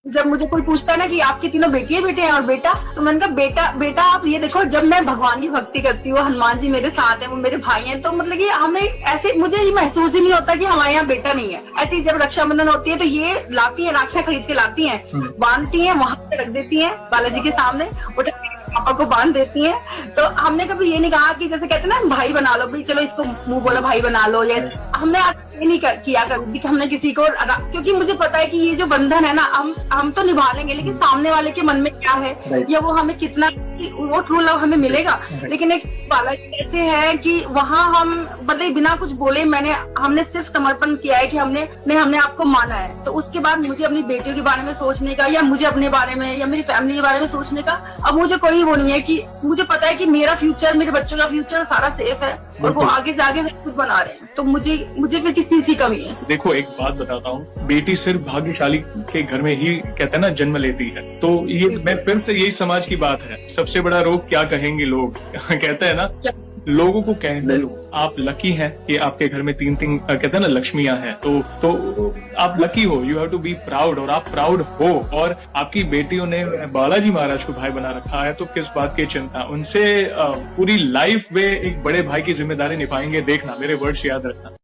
जब मुझे कोई पूछता है ना कि आपकी तीनों बेटियां बेटे हैं और बेटा, तो मैंने कहा बेटा बेटा आप ये देखो, जब मैं भगवान की भक्ति करती हूँ, हनुमान जी मेरे साथ हैं, वो मेरे भाई हैं, तो मतलब कि हमें ऐसे मुझे ये महसूस ही नहीं होता कि हमारे यहाँ बेटा नहीं है। ऐसे ही जब रक्षाबंधन होती है तो ये लाती है, राखियां खरीद के लाती हैं, बांधती हैं, वहां पे रख देती हैं बालाजी के सामने, उठा के पापा को बांध देती हैं। तो हमने कभी ये नहीं कहा कि जैसे कहते हैं ना भाई बना लो, भाई चलो इसको मुंह बोला भाई बना लो, या हमने आज ये नहीं किया कभी कि हमने किसी को, क्योंकि मुझे पता है कि ये जो बंधन है ना, हम तो निभा लेंगे, लेकिन सामने वाले के मन में क्या है या वो हमें कितना, वो ट्रू लव हमें मिलेगा। लेकिन एक बालाजी ऐसे है कि वहाँ हम मतलब बिना कुछ बोले हमने सिर्फ समर्पण किया है कि हमने आपको माना है। तो उसके बाद मुझे अपनी बेटियों के बारे में सोचने का, या मुझे अपने बारे में या मेरी फैमिली के बारे में सोचने का अब मुझे कोई वो नहीं है, कि मुझे पता है कि मेरा फ्यूचर, मेरे बच्चों का फ्यूचर सारा सेफ है और वो आगे से आगे सब कुछ बना रहे हैं। तो मुझे फिर किस चीज की कमी है। देखो एक बात बताता हूँ, बेटी सिर्फ भाग्यशाली के घर में ही कहते हैं ना जन्म लेती है। तो ये मैं फिर से यही समाज की बात है, सबसे बड़ा रोग क्या कहेंगे लोग कहते हैं ना, लोगों को कहने दो आप लकी हैं कि आपके घर में तीन कहते हैं ना लक्ष्मियां हैं। तो आप लकी हो, you have to be proud, और आप प्राउड हो। और आपकी बेटियों ने बालाजी महाराज को भाई बना रखा है, तो किस बात की चिंता। उनसे पूरी लाइफ में एक बड़े भाई की जिम्मेदारी निभाएंगे, देखना, मेरे वर्ड्स याद रखना।